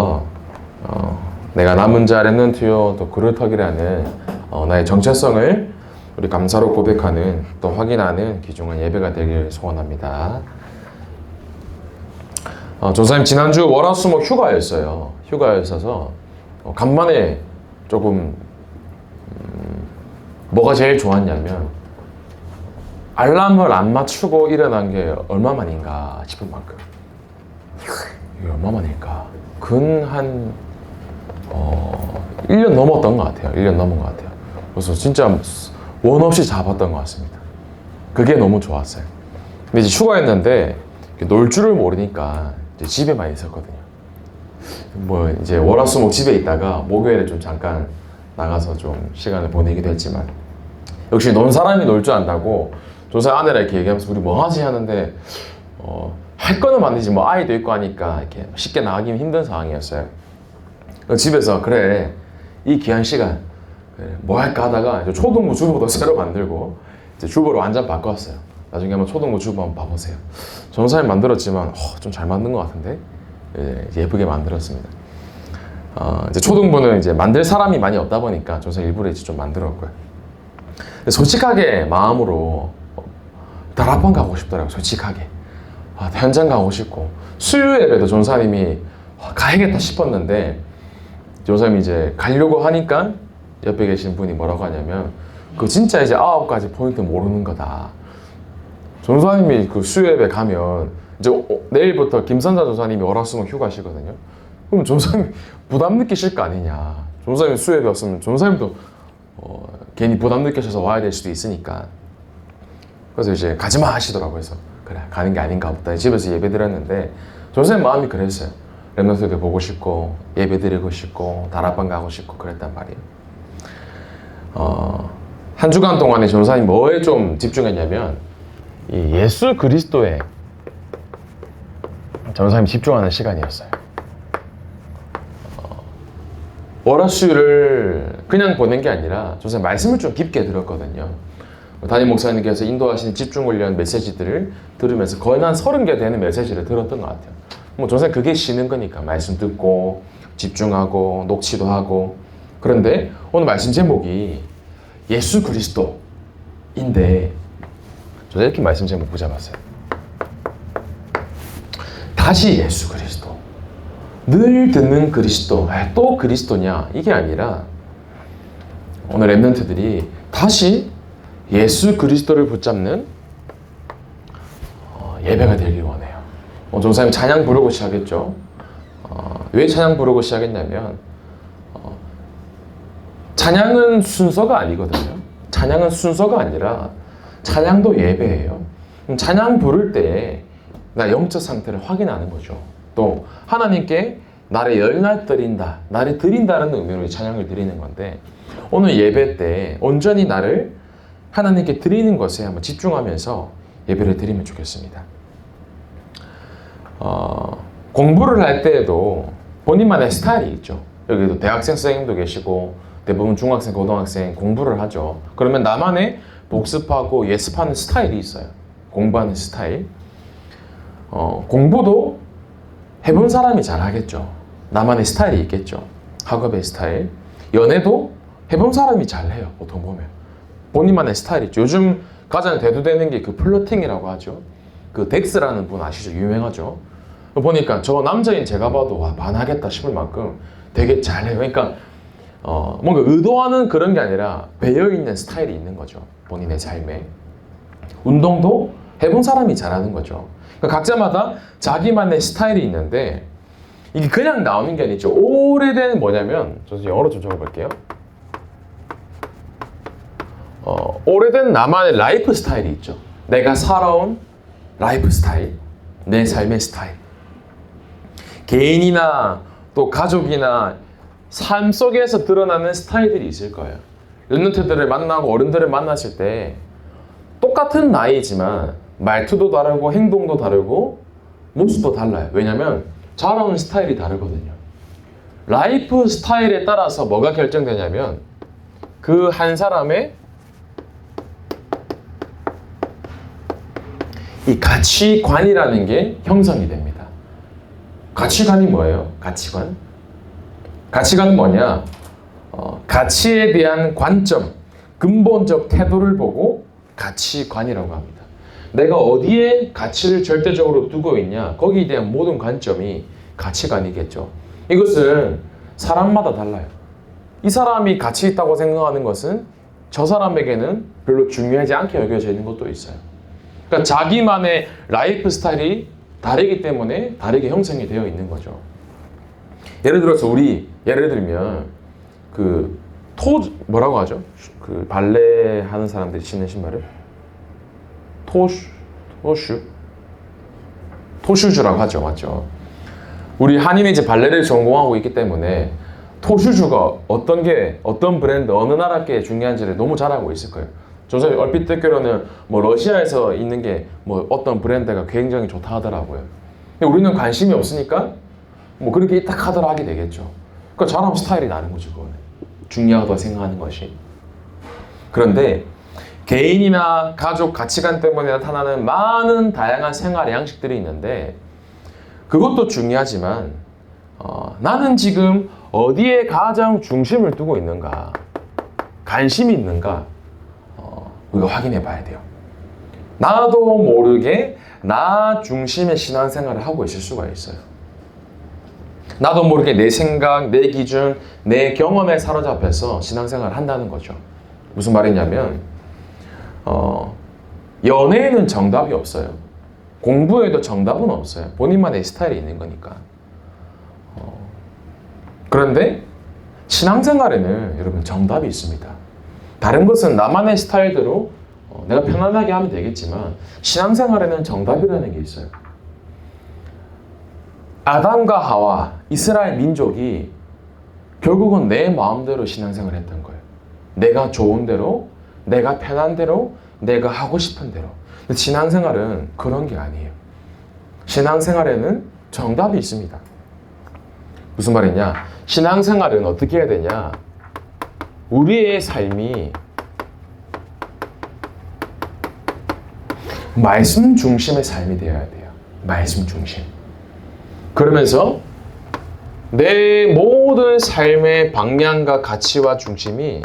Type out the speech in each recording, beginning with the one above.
주님께서 내가 남은 자 렘넌트요 또 그루터기라는 나의 정체성을 우리 감사로 고백하는 또 확인하는 귀중한 예배가 되길 소원합니다. 전사님 지난주 월화수목 휴가였어요. 휴가였어서 간만에 조금 뭐가 제일 좋았냐면 알람을 안 맞추고 일어난 게 얼마만인가 싶을 만큼 이게 얼마만일까 근 1년 넘었던 것 같아요. 1년 넘은 것 같아요. 그래서 진짜 원 없이 잡았던 것 같습니다. 그게 너무 좋았어요. 근데 이제 휴가했는데 놀 줄을 모르니까 이제 집에만 있었거든요. 뭐 이제 월화수목 집에 있다가 목요일에 좀 잠깐 나가서 좀 시간을 보내기도 했지만 역시 논 사람이 놀 줄 안다고 조사 아내랑 이렇게 얘기하면서 우리 뭐 하지 하는데 할 거는 많으지 뭐 아이도 있고 하니까 이렇게 쉽게 나가기는 힘든 상황이었어요. 집에서 그래 이 귀한 시간 뭐 할까 하다가 초등부 주부도 새로 만들고 이제 주부로 완전 바꿨어요. 나중에 한번 초등부 주부 한번 봐보세요. 전사님 만들었지만 좀 잘 만든 것 같은데 예쁘게 만들었습니다. 이제 초등부는 이제 만들 사람이 많이 없다 보니까 전사 일부러 이제 좀 만들었고요. 솔직하게 마음으로 다락방 가고 싶더라고요. 솔직하게 현장 가고 싶고 수요 예배도 전사님이 가야겠다 싶었는데 전사님이 이제 가려고 하니까 옆에 계신 분이 뭐라고 하냐면 그 진짜 이제 9가지 포인트 모르는 거다. 전사님이 그 수요 예배 가면 이제 내일부터 김선자 전사님이 월화수목 휴가시거든요. 그럼 전사님 부담 느끼실 거 아니냐. 전사님 수요 예배 왔으면 전사님도 괜히 부담 느끼셔서 와야 될 수도 있으니까. 그래서 이제 가지마 하시더라고요. 그래서 그래 가는 게 아닌가 보다. 집에서 예배 드렸는데 전사님 마음이 그랬어요. 렘넌트들 보고 싶고 예배 드리고 싶고 다락방 가고 싶고 그랬단 말이에요. 한 주간 동안에 전사님 뭐에 좀 집중했냐면 이 예수 그리스도에 전사님 집중하는 시간이었어요. 월화수요를 그냥 보낸 게 아니라 전사님 말씀을 좀 깊게 들었거든요. 담임 목사님께서 인도하시는 집중 훈련 메시지들을 들으면서 거의 한 30개 되는 메시지를 들었던 것 같아요. 뭐 전사님 그게 쉬는 거니까 말씀 듣고 집중하고 녹취도 하고. 그런데 오늘 말씀 제목이 예수 그리스도인데 저는 이렇게 말씀 제목 붙여봤어요. 다시 예수 그리스도. 늘 듣는 그리스도. 또 그리스도냐? 이게 아니라 오늘 렘넌트들이 다시 예수 그리스도를 붙잡는 예배가 되길 원해요. 전사님 찬양 부르고 시작했죠. 왜 찬양 부르고 시작했냐면 찬양은 순서가 아니거든요. 찬양은 순서가 아니라 찬양도 예배예요. 찬양 부를 때 나 영적 상태를 확인하는 거죠. 또 하나님께 나를 열날 드린다, 나를 드린다는 의미로 찬양을 드리는 건데 오늘 예배 때 온전히 나를 하나님께 드리는 것에 한번 집중하면서 예배를 드리면 좋겠습니다. 공부를 할 때에도 본인만의 스타일이 있죠. 여기도 대학생 선생님도 계시고 대부분 중학생, 고등학생 공부를 하죠. 그러면 나만의 복습하고 예습하는 스타일이 있어요. 공부하는 스타일. 공부도 해본 사람이 잘 하겠죠. 나만의 스타일이 있겠죠. 학업의 스타일. 연애도 해본 사람이 잘 해요. 보통 보면. 본인만의 스타일이 있죠. 요즘 가장 대두되는 게 그 플러팅이라고 하죠. 그 덱스라는 분 아시죠? 유명하죠. 보니까 저 남자인 제가 봐도 와 반하겠다 싶을 만큼 되게 잘해요. 그러니까 뭔가 의도하는 그런 게 아니라 배어있는 스타일이 있는 거죠. 본인의 삶에. 운동도 해본 사람이 잘하는 거죠. 그러니까 각자마다 자기만의 스타일이 있는데 이게 그냥 나오는 게 아니죠. 오래된 뭐냐면 저 영어로 좀 적어볼게요. 오래된 나만의 라이프 스타일이 있죠. 내가 살아온 라이프 스타일, 내 삶의 스타일. 개인이나 또 가족이나 삶 속에서 드러나는 스타일들이 있을 거예요. 렘넌트들을 만나고 어른들을 만났을 때 똑같은 나이지만 말투도 다르고 행동도 다르고 모습도 달라요. 왜냐면 자라온 스타일이 다르거든요. 라이프 스타일에 따라서 뭐가 결정되냐면 그 한 사람의 이 가치관이라는 게 형성이 됩니다. 가치관이 뭐예요? 가치관? 가치관은 뭐냐? 가치에 대한 관점, 근본적 태도를 보고 가치관이라고 합니다. 내가 어디에 가치를 절대적으로 두고 있냐, 거기에 대한 모든 관점이 가치관이겠죠. 이것은 사람마다 달라요. 이 사람이 가치 있다고 생각하는 것은 저 사람에게는 별로 중요하지 않게 여겨져 있는 것도 있어요. 그러니까 자기만의 라이프 스타일이 다르기 때문에 다르게 형성이 되어 있는 거죠. 예를 들어서 예를 들면 뭐라고 하죠? 그 발레 하는 사람들이 신는 신발을 토슈즈라고 하죠, 맞죠? 우리 한인이 이제 발레를 전공하고 있기 때문에 토슈즈가 어떤 브랜드, 어느 나라께 중요한지를 너무 잘 알고 있을 거예요. 저는 얼핏 듣기로는 뭐 러시아에서 있는 게 뭐 어떤 브랜드가 굉장히 좋다 하더라고요. 근데 우리는 관심이 없으니까 뭐 그렇게 이탁하더라 하게 되겠죠. 그러니까 저랑 스타일이 다른 거죠, 그거는. 중요하다고 생각하는 것이. 그런데 개인이나 가족 가치관 때문에 나타나는 많은 다양한 생활 양식들이 있는데 그것도 중요하지만 나는 지금 어디에 가장 중심을 두고 있는가, 관심이 있는가, 우리가 확인해 봐야 돼요. 나도 모르게 나 중심의 신앙생활을 하고 있을 수가 있어요. 나도 모르게 내 생각, 내 기준, 내 경험에 사로잡혀서 신앙생활을 한다는 거죠. 무슨 말이냐면 연애에는 정답이 없어요. 공부에도 정답은 없어요. 본인만의 스타일이 있는 거니까. 그런데 신앙생활에는 여러분 정답이 있습니다. 다른 것은 나만의 스타일대로 내가 편안하게 하면 되겠지만 신앙생활에는 정답이라는 게 있어요. 아담과 하와, 이스라엘 민족이 결국은 내 마음대로 신앙생활을 했던 거예요. 내가 좋은 대로, 내가 편한 대로, 내가 하고 싶은 대로. 근데 신앙생활은 그런 게 아니에요. 신앙생활에는 정답이 있습니다. 무슨 말이냐? 신앙생활은 어떻게 해야 되냐? 우리의 삶이 말씀 중심의 삶이 되어야 돼요. 말씀 중심. 그러면서 내 모든 삶의 방향과 가치와 중심이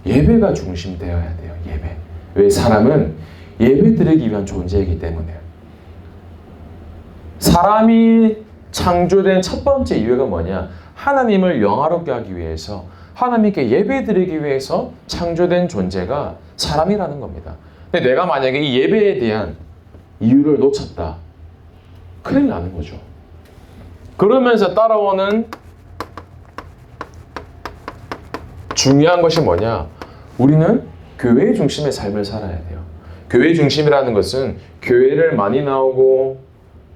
예배가 중심되어야 돼요. 예배. 왜? 사람은 예배 드리기 위한 존재이기 때문에. 사람이 창조된 첫 번째 이유가 뭐냐? 하나님을 영화롭게 하기 위해서, 하나님께 예배 드리기 위해서 창조된 존재가 사람이라는 겁니다. 근데 내가 만약에 이 예배에 대한 이유를 놓쳤다. 큰일 나는 거죠. 그러면서 따라오는 중요한 것이 뭐냐? 우리는 교회 중심의 삶을 살아야 돼요. 교회 중심이라는 것은 교회를 많이 나오고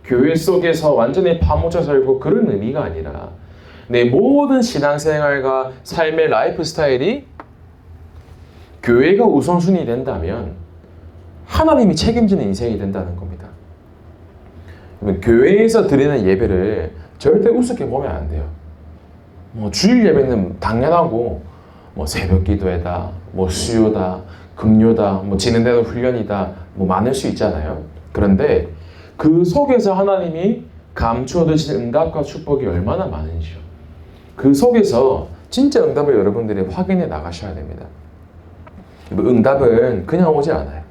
교회 속에서 완전히 파묻혀 살고 그런 의미가 아니라 내 모든 신앙생활과 삶의 라이프 스타일이 교회가 우선순위 된다면 하나님이 책임지는 인생이 된다는 겁니다. 교회에서 드리는 예배를 절대 우습게 보면 안 돼요. 뭐 주일 예배는 당연하고 뭐 새벽 기도회다, 뭐 수요다, 금요다, 뭐 진행되는 훈련이다, 뭐 많을 수 있잖아요. 그런데 그 속에서 하나님이 감추어 두신 응답과 축복이 얼마나 많은지요. 그 속에서 진짜 응답을 여러분들이 확인해 나가셔야 됩니다. 응답은 그냥 오지 않아요.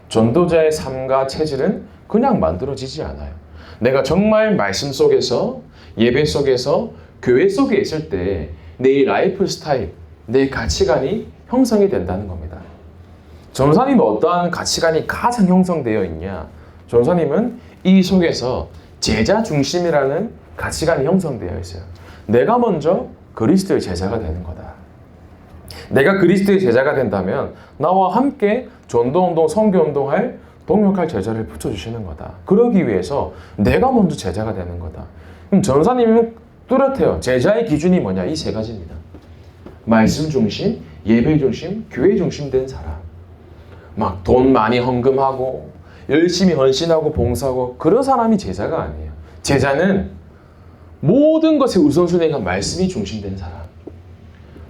전도자의 삶과 체질은 그냥 만들어지지 않아요. 내가 정말 말씀 속에서, 예배 속에서, 교회 속에 있을 때 내 라이프 스타일, 내 가치관이 형성이 된다는 겁니다. 전사님은 어떠한 가치관이 가장 형성되어 있냐? 전사님은 이 속에서 제자 중심이라는 가치관이 형성되어 있어요. 내가 먼저 그리스도의 제자가 되는 거다. 내가 그리스도의 제자가 된다면 나와 함께 전도운동, 선교운동할 동역할 제자를 붙여주시는 거다. 그러기 위해서 내가 먼저 제자가 되는 거다. 그럼 전사님은 뚜렷해요. 제자의 기준이 뭐냐? 이 세 가지입니다. 말씀 중심, 예배 중심, 교회 중심 된 사람. 막 돈 많이 헌금하고 열심히 헌신하고 봉사하고 그런 사람이 제자가 아니에요. 제자는 모든 것의 우선순위가 말씀이 중심된 사람.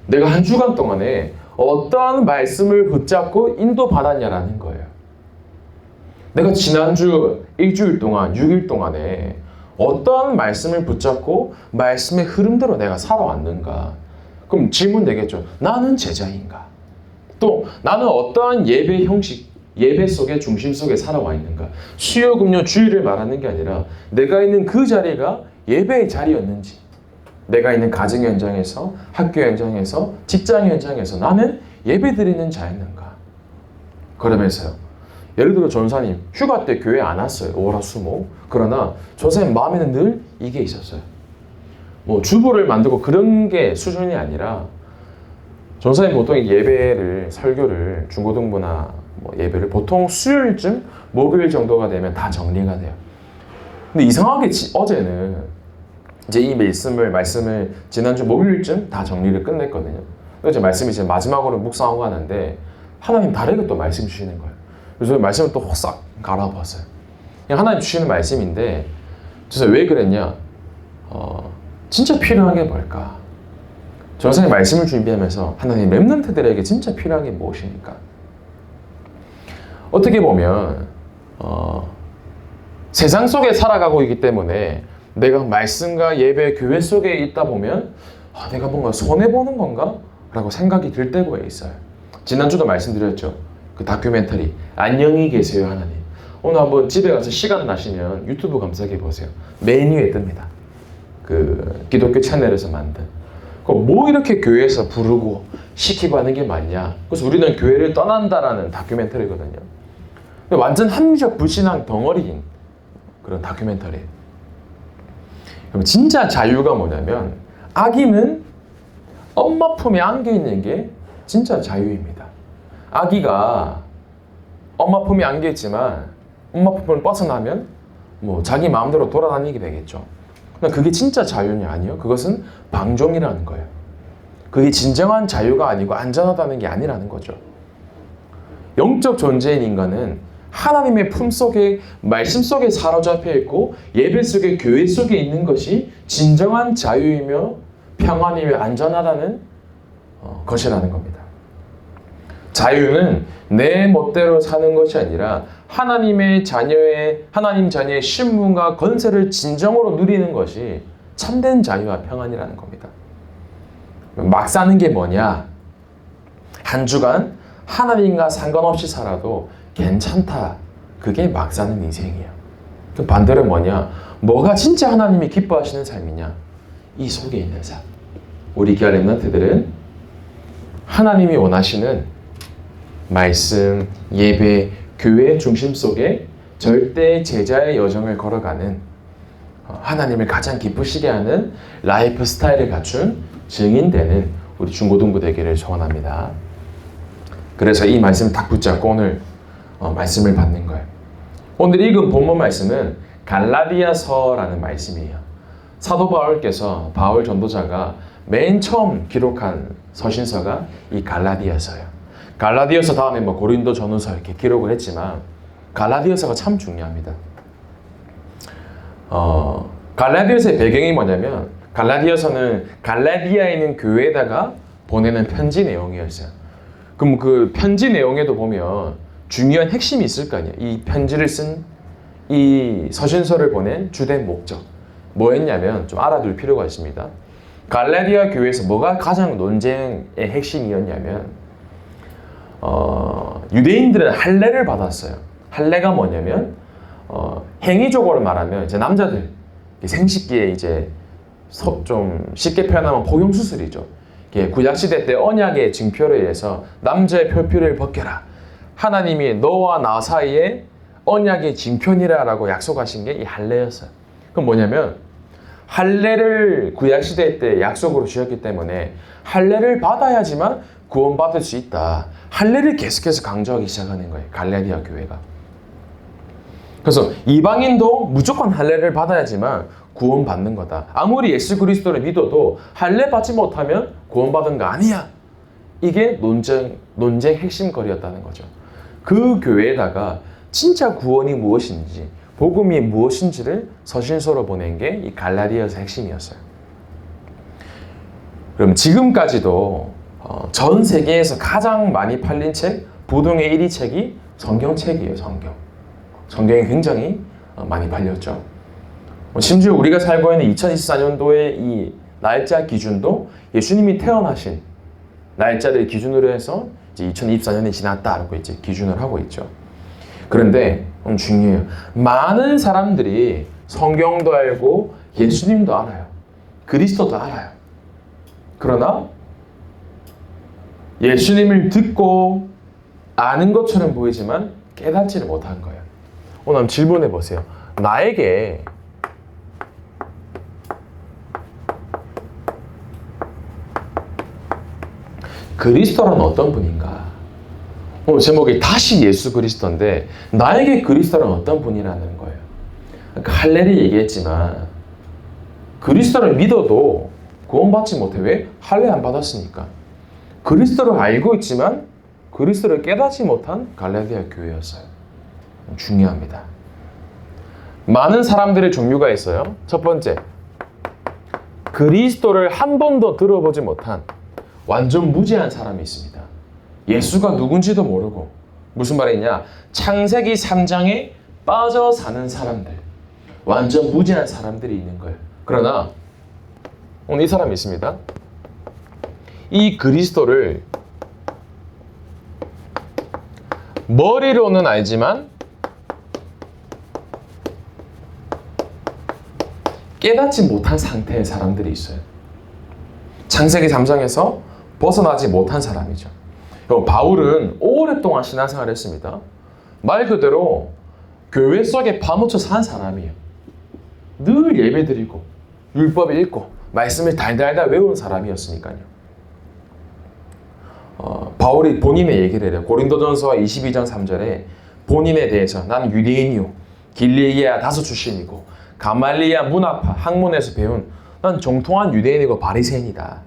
내가 한 주간 동안에 어떠한 말씀을 붙잡고 인도받았냐라는 거예요. 내가 지난주 일주일 동안, 6일 동안에 어떠한 말씀을 붙잡고 말씀의 흐름대로 내가 살아왔는가? 그럼 질문 되겠죠. 나는 제자인가? 또 나는 어떠한 예배 형식, 예배 속에 중심 속에 살아와 있는가? 수요, 금요, 주일을 말하는 게 아니라 내가 있는 그 자리가 예배의 자리였는지, 내가 있는 가정 현장에서, 학교 현장에서, 직장 현장에서 나는 예배 드리는 자였는가? 그러면서요. 예를 들어 전사님 휴가 때 교회 안 왔어요. 월화수목. 그러나 전사님 마음에는 늘 이게 있었어요. 뭐 주보를 만들고 그런 게 수준이 아니라 전사님 보통 예배를 설교를 중고등부나 뭐 예배를 보통 수요일쯤 목요일 정도가 되면 다 정리가 돼요. 근데 이상하게 어제는 이제 이 말씀을 지난주 목요일쯤 다 정리를 끝냈거든요. 그래서 말씀이 이제 마지막으로 묵상하고 하는데 하나님 다르게 또 말씀 주시는 거예요. 그래서 말씀을 또 싹 갈아봤어요. 그냥 하나님 주시는 말씀인데 그래서 왜 그랬냐? 진짜 필요한 게 뭘까? 전생에 말씀을 준비하면서 하나님 렘넌트들에게 진짜 필요한 게 무엇입니까? 어떻게 보면 세상 속에 살아가고 있기 때문에 내가 말씀과 예배, 교회 속에 있다 보면 내가 뭔가 손해보는 건가? 라고 생각이 들 때가 있어요. 지난주도 말씀드렸죠. 그 다큐멘터리 안녕히 계세요 하나님. 오늘 한번 집에 가서 시간 나시면 유튜브 검색해 보세요. 메뉴에 뜹니다. 그 기독교 채널에서 만든. 뭐 이렇게 교회에서 부르고 시키고 하는 게 맞냐? 그래서 우리는 교회를 떠난다라는 다큐멘터리거든요. 완전 합리적 불신앙 덩어리인 그런 다큐멘터리. 그럼 진짜 자유가 뭐냐면 아기는 엄마 품에 안겨 있는 게 진짜 자유입니다. 아기가 엄마 품에 안겨 있지만 엄마 품을 벗어나면 뭐 자기 마음대로 돌아다니게 되겠죠. 그게 진짜 자유냐? 아니요. 그것은 방종이라는 거예요. 그게 진정한 자유가 아니고 안전하다는 게 아니라는 거죠. 영적 존재인 인간은 하나님의 품 속에, 말씀 속에 사로잡혀 있고 예배 속에, 교회 속에 있는 것이 진정한 자유이며 평안이며 안전하다는 것이라는 겁니다. 자유는 내 멋대로 사는 것이 아니라 하나님 자녀의 신분과 권세를 진정으로 누리는 것이 참된 자유와 평안이라는 겁니다. 막 사는 게 뭐냐? 한 주간 하나님과 상관없이 살아도 괜찮다. 그게 막 사는 인생이에요. 그 반대로 뭐냐? 뭐가 진짜 하나님이 기뻐하시는 삶이냐? 이 속에 있는 삶. 우리 기아 렘넌트들은 하나님이 원하시는 말씀, 예배, 교회 중심 속에 절대 제자의 여정을 걸어가는 하나님을 가장 기쁘시게 하는 라이프 스타일을 갖춘 증인되는 우리 중고등부 되기를 소원합니다. 그래서 이 말씀을 딱 붙잡고 오늘 말씀을 받는 거예요. 오늘 읽은 본문 말씀은 갈라디아서라는 말씀이에요. 사도 바울께서, 바울 전도자가 맨 처음 기록한 서신서가 이 갈라디아서예요. 갈라디아서 다음에 뭐 고린도 전후서 이렇게 기록을 했지만 갈라디아서가 참 중요합니다. 갈라디아서의 배경이 뭐냐면 갈라디아서는 갈라디아에 있는 교회에다가 보내는 편지 내용이었어요. 그럼 그 편지 내용에도 보면 중요한 핵심이 있을 거 아니에요. 이 편지를 쓴 이 서신서를 보낸 주된 목적 뭐였냐면 좀 알아둘 필요가 있습니다. 갈라디아 교회에서 뭐가 가장 논쟁의 핵심이었냐면 유대인들은 할례를 받았어요. 할례가 뭐냐면 행위적으로 말하면 이제 남자들 생식기에 이제 좀 쉽게 표현하면 복용 수술이죠. 구약 시대 때 언약의 증표로 의해서 남자의 표피를 벗겨라. 하나님이 너와 나 사이에 언약의 증표니라라고 약속하신 게 이 할례였어요. 그럼 뭐냐면 할례를 구약 시대 때 약속으로 주셨기 때문에 할례를 받아야지만 구원받을 수 있다. 할례를 계속해서 강조하기 시작하는 거예요. 갈라디아 교회가. 그래서 이방인도 무조건 할례를 받아야지만 구원받는 거다. 아무리 예수 그리스도를 믿어도 할례 받지 못하면 구원받은 거 아니야. 이게 논쟁 핵심거리였다는 거죠. 그 교회에다가 진짜 구원이 무엇인지, 복음이 무엇인지를 서신서로 보낸 게 이 갈라디아서 핵심이었어요. 그럼 지금까지도 전 세계에서 가장 많이 팔린 책, 부동의 1위 책이 성경책이에요. 성경이 굉장히 많이 팔렸죠. 심지어 우리가 살고 있는 2024년도의 이 날짜 기준도 예수님이 태어나신 날짜를 기준으로 해서 이제 2024년이 지났다라고 이제 기준을 하고 있죠. 그런데 중요해요. 많은 사람들이 성경도 알고 예수님도 알아요. 그리스도도 알아요. 그러나 예수님을 듣고 아는 것처럼 보이지만 깨닫지를 못한 거예요. 오늘 한번 질문해 보세요. 나에게 그리스도란 어떤 분인가? 오늘 제목이 다시 예수 그리스도인데 나에게 그리스도란 어떤 분이라는 거예요. 그러니까 할례를 얘기했지만 그리스도를 믿어도 구원받지 못해. 왜? 할례 안 받았으니까. 그리스도를 알고 있지만 그리스도를 깨닫지 못한 갈라디아 교회였어요. 중요합니다. 많은 사람들의 종류가 있어요. 첫 번째, 그리스도를 한 번도 들어보지 못한 완전 무지한 사람이 있습니다. 예수가 누군지도 모르고, 무슨 말이냐, 창세기 3장에 빠져 사는 사람들, 완전 무지한 사람들이 있는 거예요. 그러나 오늘 이 사람이 있습니다. 이 그리스도를 머리로는 알지만 깨닫지 못한 상태의 사람들이 있어요. 창세기 3장에서 벗어나지 못한 사람이죠. 바울은 오랫동안 신앙생활을 했습니다. 말 그대로 교회 속에 파묻혀 산 사람이에요. 늘 예배드리고 율법을 읽고 말씀을 달달달 외운 사람이었으니까요. 바울이 본인의 얘기를 해요. 고린도전서 22장 3절에 본인에 대해서 나는 유대인이요 길리기아 다소 출신이고 가말리아 문학파 학문에서 배운 난 정통한 유대인이고 바리새인이다.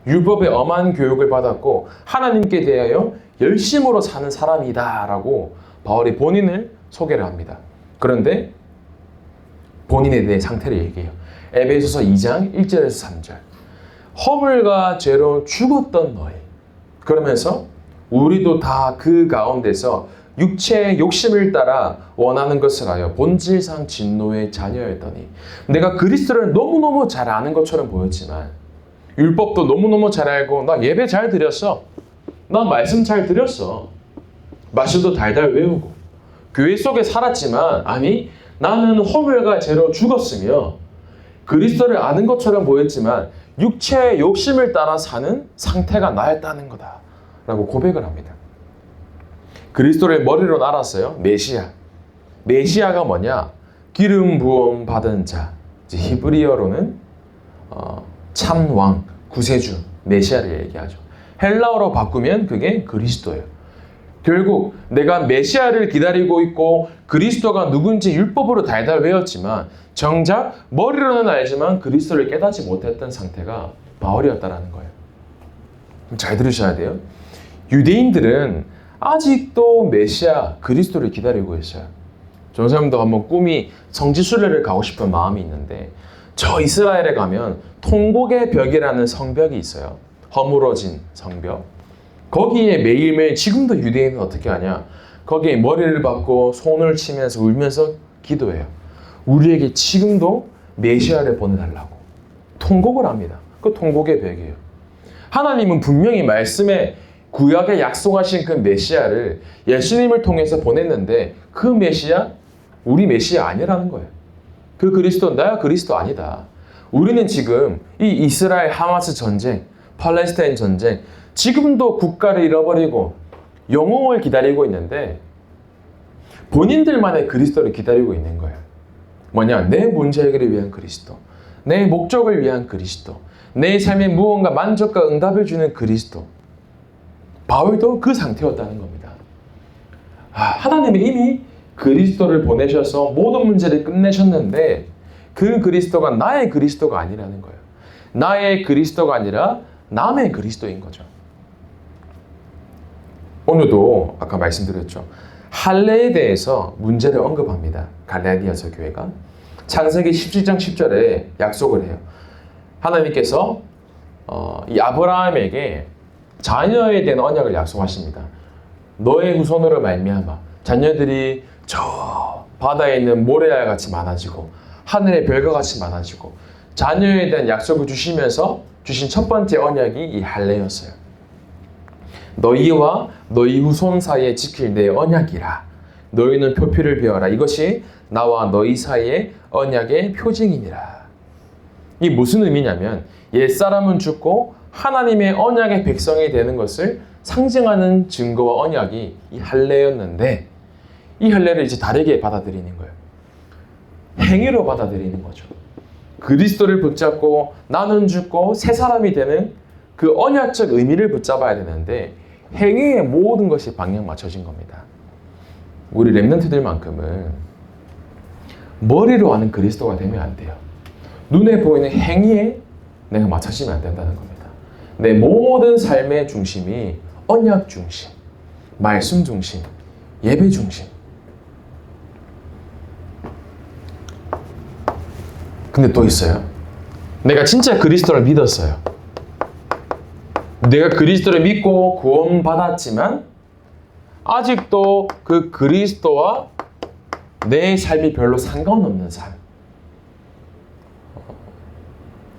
율법의 엄한 교육을 받았고 하나님께 대하여 열심으로 사는 사람이다 라고 바울이 본인을 소개를 합니다. 그런데 본인에 대해 상태를 얘기해요. 에베소서 2장 1절에서 3절 허물과 죄로 죽었던 너희, 그러면서 우리도 다 그 가운데서 육체의 욕심을 따라 원하는 것을 하여 본질상 진노의 자녀였더니, 내가 그리스도를 너무너무 잘 아는 것처럼 보였지만 율법도 너무너무 잘 알고 나 예배 잘 드렸어, 나 말씀 잘 드렸어, 말씀도 달달 외우고 교회 속에 살았지만 아니 나는 허물과 죄로 죽었으며 그리스도를 아는 것처럼 보였지만 육체의 욕심을 따라 사는 상태가 나였다는 거다 라고 고백을 합니다. 그리스도를 머리로 알았어요. 메시아. 메시아가 뭐냐? 기름 부음 받은 자. 히브리어로는 참왕, 구세주, 메시아를 얘기하죠. 헬라어로 바꾸면 그게 그리스도예요. 결국 내가 메시아를 기다리고 있고 그리스도가 누군지 율법으로 달달 외웠지만 정작 머리로는 알지만 그리스도를 깨닫지 못했던 상태가 바울이었다는 거예요. 잘 들으셔야 돼요. 유대인들은 아직도 메시아 그리스도를 기다리고 있어요. 전사님도 한번 꿈이 성지순례를 가고 싶은 마음이 있는데 저 이스라엘에 가면 통곡의 벽이라는 성벽이 있어요. 허물어진 성벽. 거기에 매일매일 지금도 유대인은 어떻게 하냐? 거기에 머리를 박고 손을 치면서 울면서 기도해요. 우리에게 지금도 메시아를 보내달라고 통곡을 합니다. 그 통곡의 벽이에요. 하나님은 분명히 말씀에 구약에 약속하신 그 메시아를 예수님을 통해서 보냈는데 그 메시아, 우리 메시아 아니라는 거예요. 그 그리스도, 나야 그리스도 아니다. 우리는 지금 이 이스라엘 하마스 전쟁, 팔레스타인 전쟁, 지금도 국가를 잃어버리고 영웅을 기다리고 있는데 본인들만의 그리스도를 기다리고 있는 거예요. 뭐냐? 내 문제 해결을 위한 그리스도, 내 목적을 위한 그리스도, 내 삶에 무언가 만족과 응답을 주는 그리스도. 바울도 그 상태였다는 겁니다. 하나님이 이미 그리스도를 보내셔서 모든 문제를 끝내셨는데 그 그리스도가 나의 그리스도가 아니라는 거예요. 나의 그리스도가 아니라 남의 그리스도인 거죠. 오늘도 아까 말씀드렸죠. 할례에 대해서 문제를 언급합니다. 갈라디아서 교회가. 창세기 17장 10절에 약속을 해요. 하나님께서 이 아브라함에게 자녀에 대한 언약을 약속하십니다. 너의 후손으로 말미암아 자녀들이 저 바다에 있는 모래알 같이 많아지고 하늘의 별과 같이 많아지고 자녀에 대한 약속을 주시면서 주신 첫 번째 언약이 이 할례였어요. 너희와 너희 후손 사이에 지킬 내 언약이라. 너희는 표피를 베어라. 이것이 나와 너희 사이의 언약의 표징이니라. 이게 무슨 의미냐면 옛사람은 죽고 하나님의 언약의 백성이 되는 것을 상징하는 증거와 언약이 이 할례였는데 이 할례를 이제 다르게 받아들이는 거예요. 행위로 받아들이는 거죠. 그리스도를 붙잡고 나는 죽고 새 사람이 되는 그 언약적 의미를 붙잡아야 되는데 행위의 모든 것이 방향 맞춰진 겁니다. 우리 렘넌트들만큼은 머리로 아는 그리스도가 되면 안 돼요. 눈에 보이는 행위에 내가 맞춰지면 안 된다는 겁니다. 내 모든 삶의 중심이 언약 중심, 말씀 중심, 예배 중심. 근데 또 있어요. 내가 진짜 그리스도를 믿었어요. 내가 그리스도를 믿고 구원받았지만 아직도 그 그리스도와 내 삶이 별로 상관없는 삶.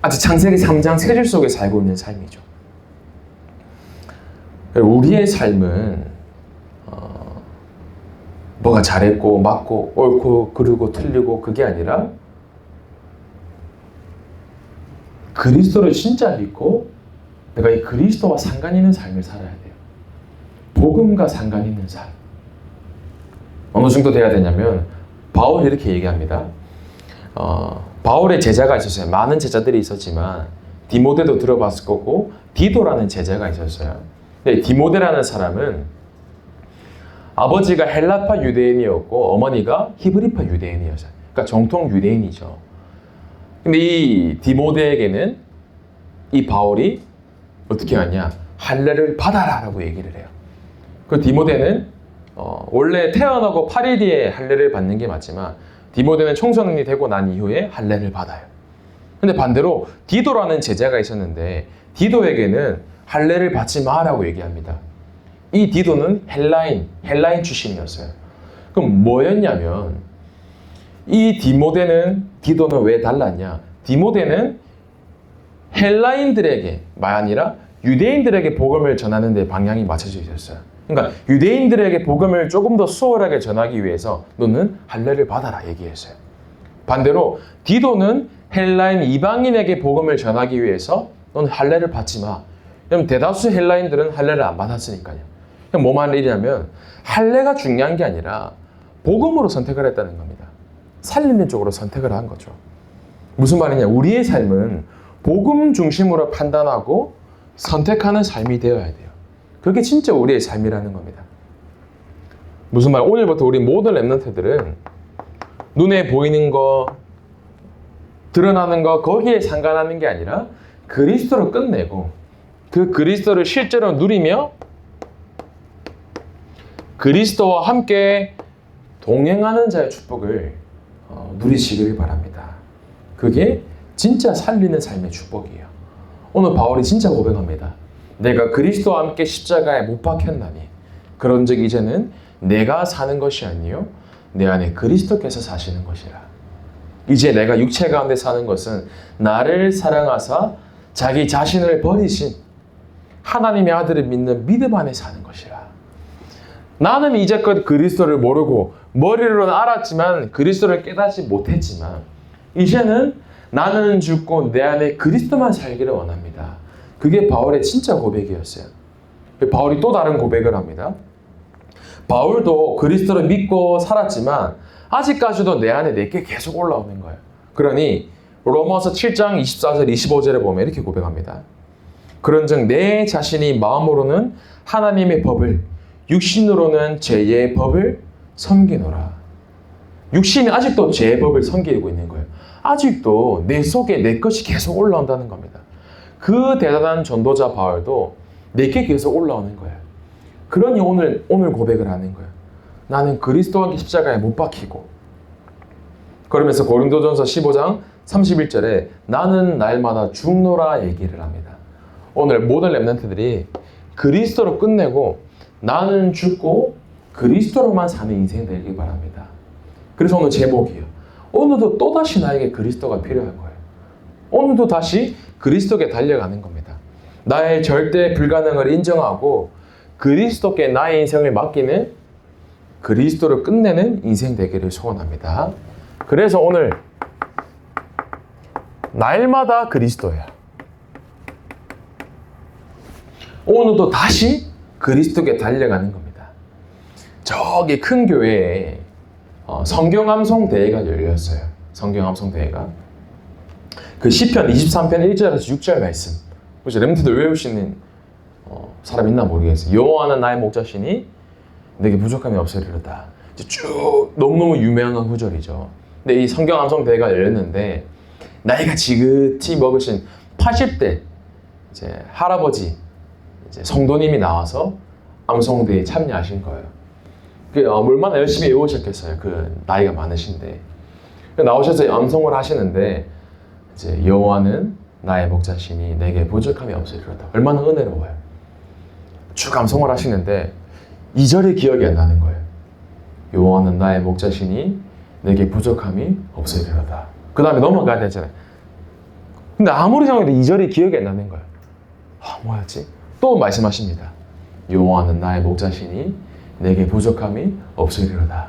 아직 창세기 3장 세 줄 속에 살고 있는 삶이죠. 우리의 삶은 뭐가 잘했고 맞고 옳고 그르고 틀리고 그게 아니라 그리스도를 진짜 믿고 내가 이 그리스도와 상관 있는 삶을 살아야 돼요. 복음과 상관 있는 삶. 어느 정도 돼야 되냐면 바울이 이렇게 얘기합니다. 바울의 제자가 있었어요. 많은 제자들이 있었지만 디모데도 들어봤을 거고 디도라는 제자가 있었어요. 근데 디모데라는 사람은 아버지가 헬라파 유대인이었고 어머니가 히브리파 유대인이었어요. 그러니까 정통 유대인이죠. 근데 이 디모데에게는 이 바울이 어떻게 하냐? 할례를 받아라 라고 얘기를 해요. 그 디모데는 원래 태어나고 8일 뒤에 할례를 받는 게 맞지만 디모데는 청소년이 되고 난 이후에 할례를 받아요. 근데 반대로 디도라는 제자가 있었는데 디도에게는 할례를 받지 마라고 얘기합니다. 이 디도는 헬라인 출신이었어요. 그럼 뭐였냐면 이 디도는 왜 달랐냐? 디모데는 헬라인들에게 아니라 유대인들에게 복음을 전하는 데 방향이 맞춰져 있었어요. 그러니까 유대인들에게 복음을 조금 더 수월하게 전하기 위해서 너는 할례를 받아라 얘기했어요. 반대로 디도는 헬라인 이방인에게 복음을 전하기 위해서 너는 할례를 받지 마. 그럼 대다수 헬라인들은 할례를 안 받았으니까요. 그럼 뭐 말이냐면 할례가 중요한 게 아니라 복음으로 선택을 했다는 겁니다. 살리는 쪽으로 선택을 한 거죠. 무슨 말이냐? 우리의 삶은 복음 중심으로 판단하고 선택하는 삶이 되어야 돼요. 그게 진짜 우리의 삶이라는 겁니다. 무슨 말? 오늘부터 우리 모든 렘넌트들은 눈에 보이는 거, 드러나는 거 거기에 상관하는 게 아니라 그리스도로 끝내고 그 그리스도를 실제로 누리며 그리스도와 함께 동행하는 자의 축복을 누리시길 바랍니다. 그게 진짜 살리는 삶의 축복이에요. 오늘 바울이 진짜 고백합니다. 내가 그리스도와 함께 십자가에 못 박혔나니 그런즉 이제는 내가 사는 것이 아니요 내 안에 그리스도께서 사시는 것이라. 이제 내가 육체 가운데 사는 것은 나를 사랑하사 자기 자신을 버리신 하나님의 아들을 믿는 믿음 안에 사는 것이라. 나는 이제껏 그리스도를 모르고 머리로는 알았지만 그리스도를 깨닫지 못했지만 이제는 나는 죽고 내 안에 그리스도만 살기를 원합니다. 그게 바울의 진짜 고백이었어요. 바울이 또 다른 고백을 합니다. 바울도 그리스도를 믿고 살았지만 아직까지도 내 안에 내게 계속 올라오는 거예요. 그러니 로마서 7장 24절 25절에 보면 이렇게 고백합니다. 그런즉 내 자신이 마음으로는 하나님의 법을 육신으로는 죄의 법을 섬기노라. 육신이 아직도 죄의 법을 섬기고 있는 거예요. 아직도 내 속에 내 것이 계속 올라온다는 겁니다. 그 대단한 전도자 바울도 내게 계속 올라오는 거예요. 그러니 오늘 고백을 하는 거예요. 나는 그리스도와 함께 십자가에 못 박히고 그러면서 고린도전서 15장 31절에 나는 날마다 죽노라 얘기를 합니다. 오늘 모든 렘넌트들이 그리스도로 끝내고 나는 죽고 그리스도로만 사는 인생이 되길 바랍니다. 그래서 오늘 제목이에요. 오늘도 또다시 나에게 그리스도가 필요한 거예요. 오늘도 다시 그리스도께 달려가는 겁니다. 나의 절대 불가능을 인정하고 그리스도께 나의 인생을 맡기는 그리스도를 끝내는 인생 되기를 소원합니다. 그래서 오늘 날마다 그리스도야. 오늘도 다시 그리스도께 달려가는 겁니다. 저기 큰 교회에 성경암송 대회가 열렸어요. 성경암송 대회가. 그 시편 23편 1절에서 6절 말씀. 혹시 렘트들 외우시는 사람 있나 모르겠어요. 여호와는 나의 목자시니 내게 부족함이 없으리로다. 쭉 너무너무 유명한 구절이죠. 근데 이 성경암송 대회가 열렸는데 나이가 지긋이 먹으신 80대 이제 할아버지 이제 성도님이 나와서 암송대회에 참여하신 거예요. 얼마나 열심히 외우셨겠어요. 그 나이가 많으신데 나오셔서 암송을 하시는데 이제 여호와는 나의 목자시니 내게 부족함이 없으리로다. 얼마나 은혜로워요. 쭉 암송을 하시는데 2절이 기억이 안 나는 거예요. 여호와는 나의 목자시니 내게 부족함이 없으리로다. 그 다음에 넘어가야 되잖아요. 근데 아무리 생각해도 2절이 기억이 안 나는 거예요. 뭐였지? 또 말씀하십니다. 여호와는 나의 목자시니 내게 부족함이 없으리로다.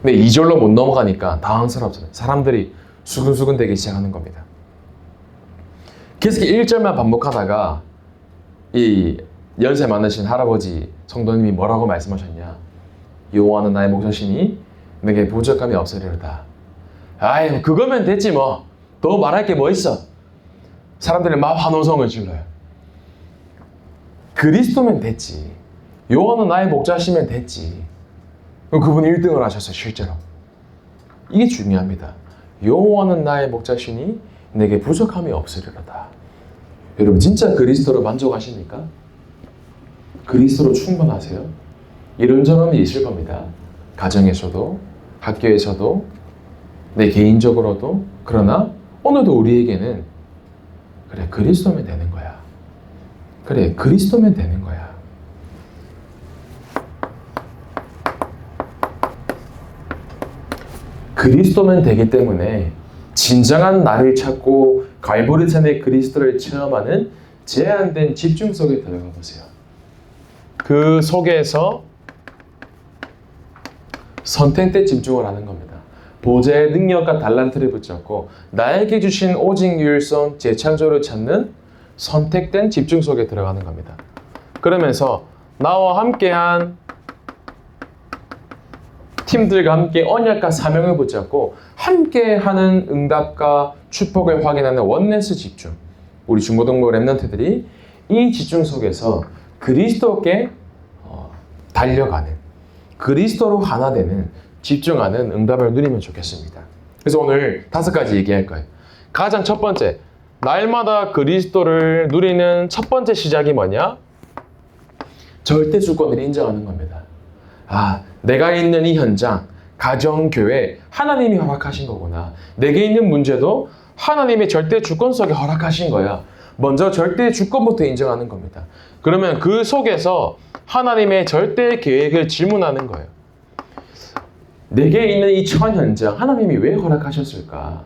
근데 2절로 못 넘어가니까 당황스럽잖아요. 사람들이 수근수근 되기 시작하는 겁니다. 계속 1절만 반복하다가 이 연세 많으신 할아버지 성도님이 뭐라고 말씀하셨냐? 여호와는 나의 목자시니 내게 부족함이 없으리로다. 아이 그거면 됐지 뭐. 더 말할 게 뭐 있어? 사람들이 막 환호성을 질러요. 그리스도면 됐지. 여호와는 나의 목자시면 됐지. 그분이 1등을 하셨어요. 실제로. 이게 중요합니다. 여호와는 나의 목자시니 내게 부족함이 없으리로다. 여러분 진짜 그리스도로 만족하십니까? 그리스도로 충만하세요? 이런저런 일이 있을 겁니다. 가정에서도 학교에서도 내 개인적으로도. 그러나 오늘도 우리에게는 그래 그리스도면 되는 거야. 그래 그리스도면 되는 거야. 그리스도면 되기 때문에 진정한 나를 찾고 갈보리산의 그리스도를 체험하는 제한된 집중 속에 들어가 보세요. 그 속에서 선택된 집중을 하는 겁니다. 보좌의 능력과 달란트를 붙잡고 나에게 주신 오직 유일성 재창조를 찾는 선택된 집중 속에 들어가는 겁니다. 그러면서 나와 함께한 팀들과 함께 언약과 사명을 붙잡고 함께하는 응답과 축복을 확인하는 원네스 집중. 우리 중고등부 랩런트들이 이 집중 속에서 그리스도께 달려가는, 그리스도로 하나 되는, 집중하는 응답을 누리면 좋겠습니다. 그래서 오늘 5가지 얘기할 거예요. 가장 첫 번째, 날마다 그리스도를 누리는 첫 번째 시작이 뭐냐? 절대 주권을 인정하는 겁니다. 내가 있는 이 현장, 가정, 교회, 하나님이 허락하신 거구나. 내게 있는 문제도 하나님의 절대 주권 속에 허락하신 거야. 먼저 절대 주권부터 인정하는 겁니다. 그러면 그 속에서 하나님의 절대 계획을 질문하는 거예요. 내게 있는 이 처한 현장, 하나님이 왜 허락하셨을까?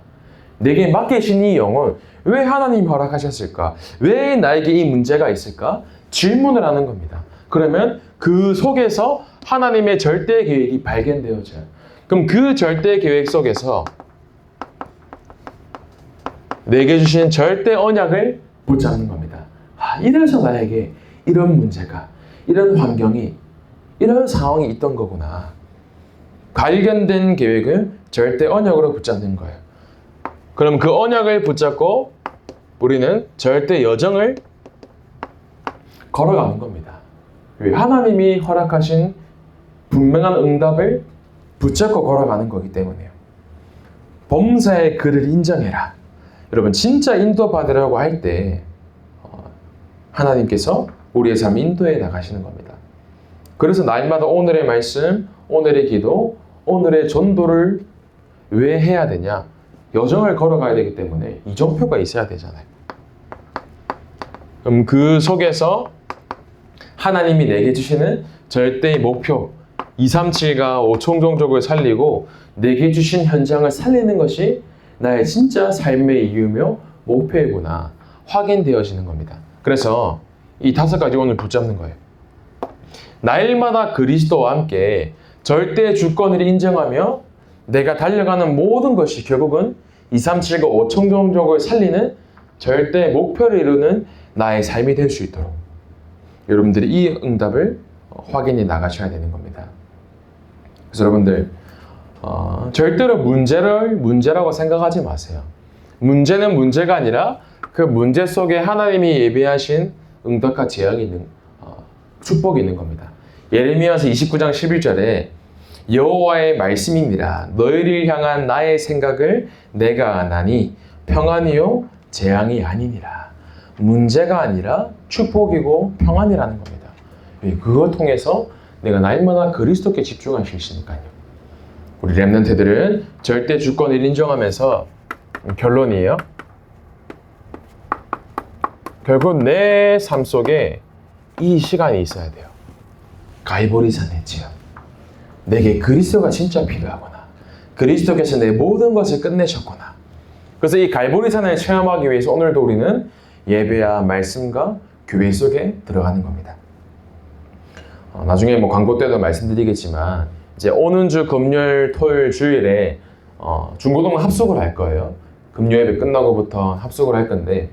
내게 맡기신 이 영혼, 왜 하나님이 허락하셨을까? 왜 나에게 이 문제가 있을까? 질문을 하는 겁니다. 그러면 그 속에서 하나님의 절대 계획이 발견되어져요. 그럼 그 절대 계획 속에서 내게 주신 절대 언약을 붙잡는 겁니다. 이래서 나에게 이런 문제가, 이런 환경이, 이런 상황이 있던 거구나. 발견된 계획을 절대 언약으로 붙잡는 거예요. 그럼 그 언약을 붙잡고 우리는 절대 여정을 걸어가는 겁니다. 하나님이 허락하신 분명한 응답을 붙잡고 걸어가는 거기 때문에요. 범사의 그를 인정해라. 여러분 진짜 인도받으려고 할 때 하나님께서 우리의 삶 인도해 나가시는 겁니다. 그래서 날마다 오늘의 말씀, 오늘의 기도, 오늘의 전도를 왜 해야 되냐? 여정을 걸어가야 되기 때문에 이정표가 있어야 되잖아요. 그럼 그 속에서 하나님이 내게 주시는 절대의 목표, 237과 5청종족을 살리고 내게 주신 현장을 살리는 것이 나의 진짜 삶의 이유며 목표이구나 확인되어지는 겁니다. 그래서 이 5가지 오늘 붙잡는 거예요. 날마다 그리스도와 함께 절대 주권을 인정하며 내가 달려가는 모든 것이 결국은 237과 5청종족을 살리는 절대 목표를 이루는 나의 삶이 될 수 있도록 여러분들이 이 응답을 확인해 나가셔야 되는 겁니다. 그래서 여러분들 절대로 문제를 문제라고 생각하지 마세요. 문제는 문제가 아니라 그 문제 속에 하나님이 예비하신 응답과 재앙이 있는 축복이 있는 겁니다. 예레미야서 29장 11절에 여호와의 말씀이니라 너희를 향한 나의 생각을 내가 아나니 평안이요 재앙이 아니니라. 문제가 아니라 축복이고 평안이라는 겁니다. 그걸 통해서 내가 날마다 그리스도께 집중할 수 있으니까요. 우리 렘넌트들은 절대 주권을 인정하면서 결론이에요. 결국 내 삶 속에 이 시간이 있어야 돼요. 갈보리산의 체험. 내게 그리스도가 진짜 필요하구나. 그리스도께서 내 모든 것을 끝내셨구나. 그래서 이 갈보리산을 체험하기 위해서 오늘도 우리는 예배와 말씀과 교회 속에 들어가는 겁니다. 나중에 광고 때도 말씀드리겠지만 이제 오는 주 금요일, 토요일, 주일에 중고등 합숙을 할 거예요. 금요 예배 끝나고부터 합숙을 할 건데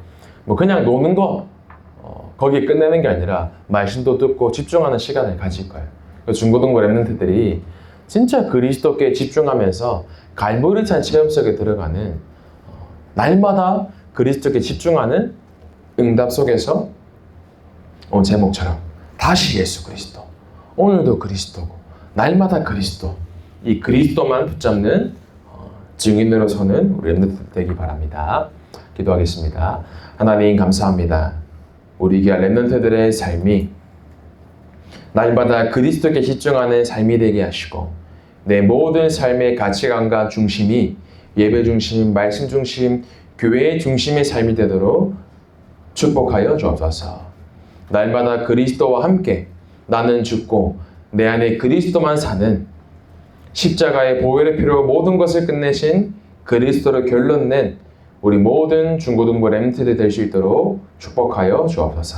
그냥 노는 거 거기에 끝내는 게 아니라 말씀도 듣고 집중하는 시간을 가질 거예요. 중고등부 렘넌트들이 진짜 그리스도께 집중하면서 갈보리산 체험 속에 들어가는 날마다 그리스도께 집중하는 응답 속에서 제목처럼 다시 예수 그리스도, 오늘도 그리스도고 날마다 그리스도, 이 그리스도만 붙잡는 증인으로 서는 우리 렘넌트 되기 바랍니다. 기도하겠습니다. 하나님 감사합니다. 우리 귀한 렘넌트들의 삶이 날마다 그리스도께 집중하는 삶이 되게 하시고 내 모든 삶의 가치관과 중심이 예배 중심, 말씀 중심, 교회의 중심의 삶이 되도록 축복하여 주옵소서. 날마다 그리스도와 함께 나는 죽고 내 안에 그리스도만 사는 십자가의 보혈의 피로 모든 것을 끝내신 그리스도를 결론낸 우리 모든 중고등부 렘넌트들 될 수 있도록 축복하여 주옵소서.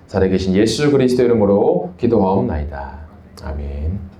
살아계신 예수 그리스도 이름으로 기도하옵나이다. 아멘.